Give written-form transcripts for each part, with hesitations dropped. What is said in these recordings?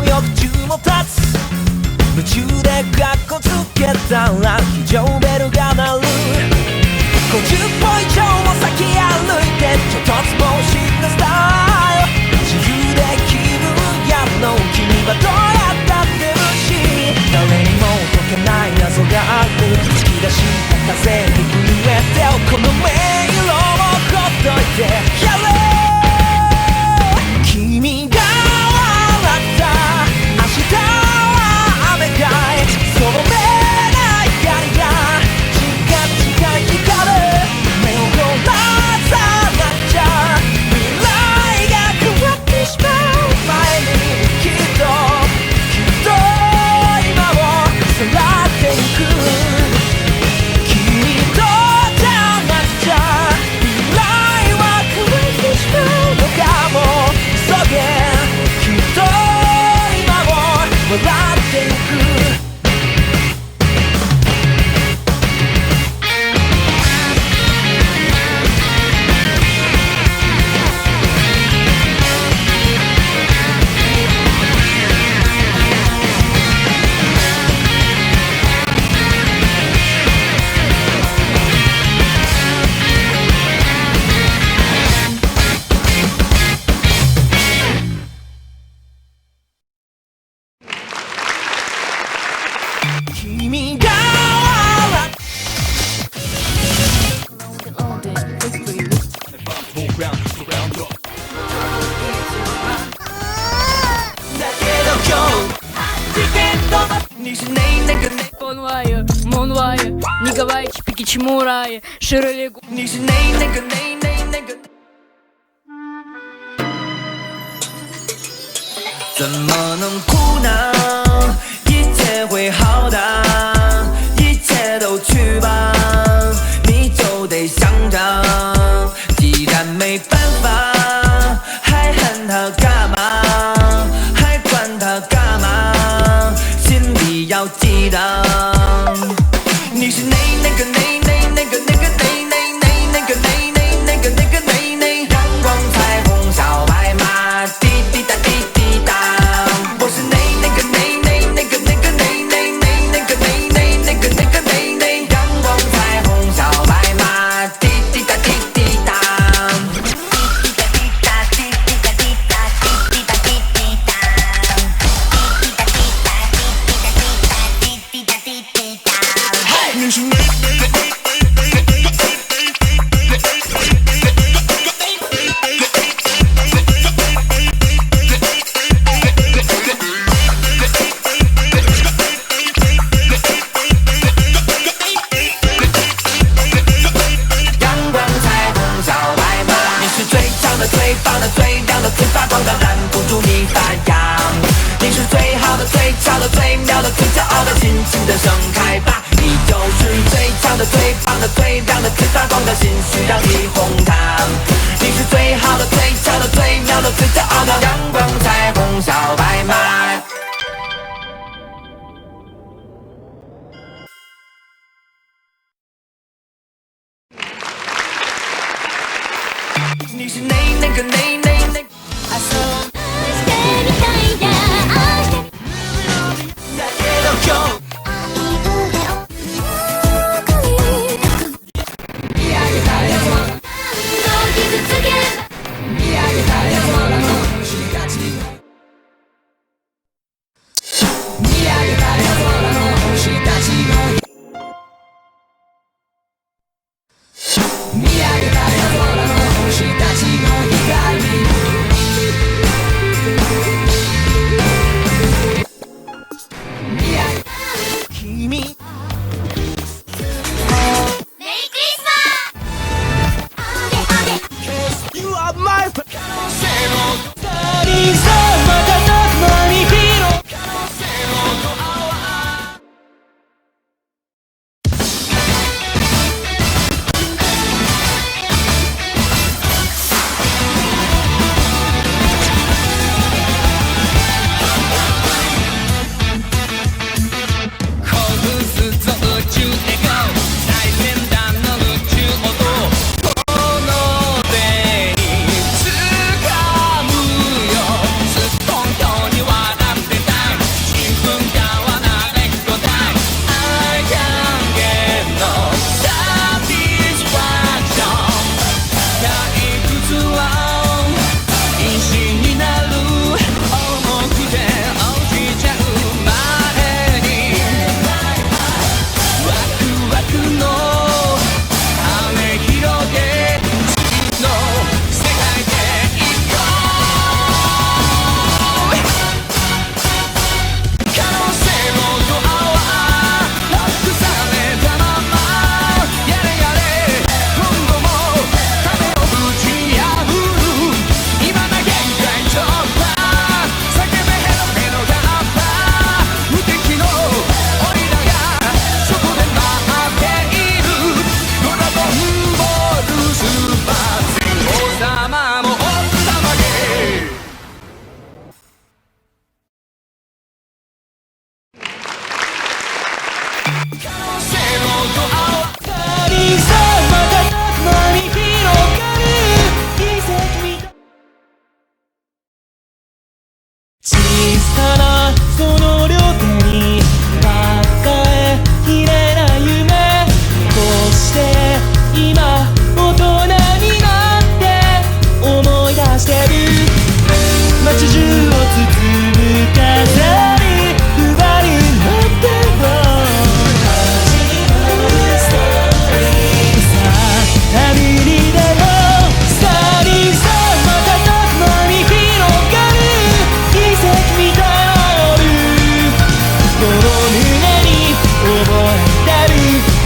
欲中も立つ夢中でカッコつけたら非常ベルが鳴る50歩以上も先歩いてちょっとつぼしなスタイル自由できるやの君はどうやったって無視誰にも解けない謎がある突き出した風に震えてこの迷路もほっといてやれ君が笑った明日は雨かいその目ない光がチカチカ光る目を凝らさなきゃ未来が変わってしまう前にきっと今をさらっていく君とじゃなくちゃ未来は変わってしまうのかも急げきっと今を笑っていく君がПонвая, Монвая, не говорите пики чмурая, Широлегу. 你是那个怎么能哭呢？一切会好的，一切都去吧，你就得想着，既然没办法，还恨他干嘛？还管他干嘛？心里要记得，你是那个阳光彩虹小白马，滴滴答滴滴答。我是那个阳光彩虹小白马，滴滴答滴滴答。你是最棒的、最亮的、最发光的，拦不住你发芽。你是最好的、最俏的、最妙的、最骄傲的，尽情的盛开吧！你就是最强的、最棒的、最亮的、最发光的，心需让你哄它。你是最好的、最俏的、最妙的、最骄傲的阳光彩虹小白马。你是那个だけど今日見上げたやつは何度傷つけ見上げたやつは何度しがち可能性のドアは二人さ瞬く間に広がる奇跡みたい小さなその両手に抱えきれない夢こうして今大人になって思い出してる街中を包む風に奪い合っても始まるストーリーさあ旅に出ようスターリーさ瞬く間に広がる奇跡みたいな夜この胸に覚えてる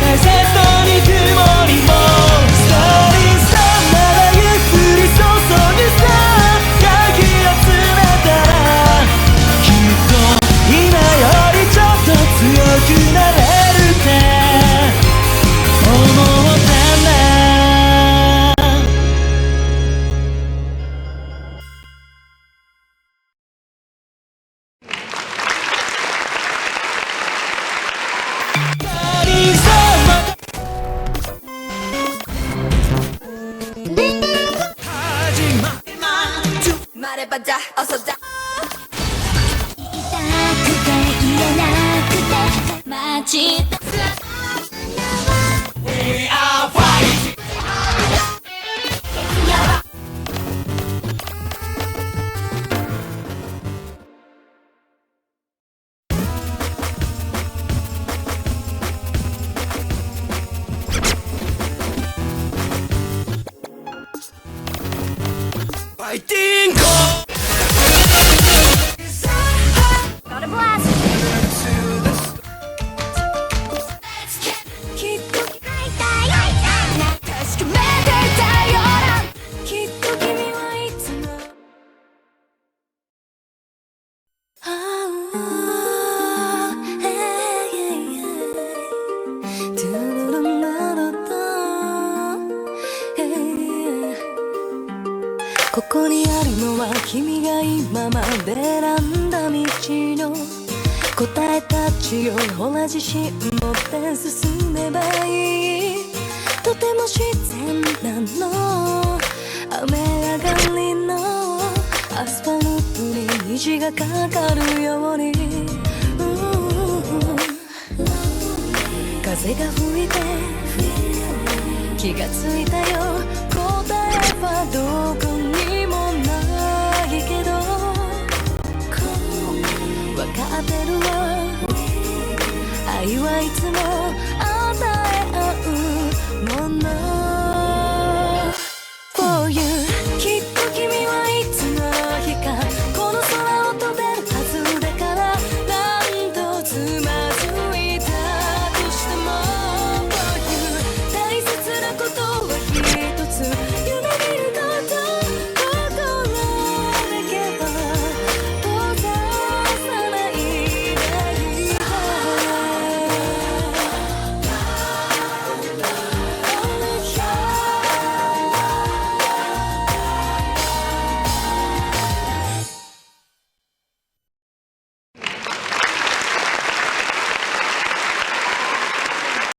大切なぬくもりもスターリーさまだゆっくり注ぐさかき集めたらきっと今よりちょっと強くなれるって思ったんだスターリーさまだ始まるまればじゃ遅じゃ痛くて言えなくて待ちた We are fighting ファイティング Gotta blast きっと会いたいな確かめてたよなきっと君はいつもここにあるのは君が今まで選んだ道の答えたちを同じ心持って進めばいいとても自然なの雨上がりのアスファルトに虹がかかるように風が吹いて気がついたよ答えはどこにもないけどわかってるわ愛はいつも与え合うもの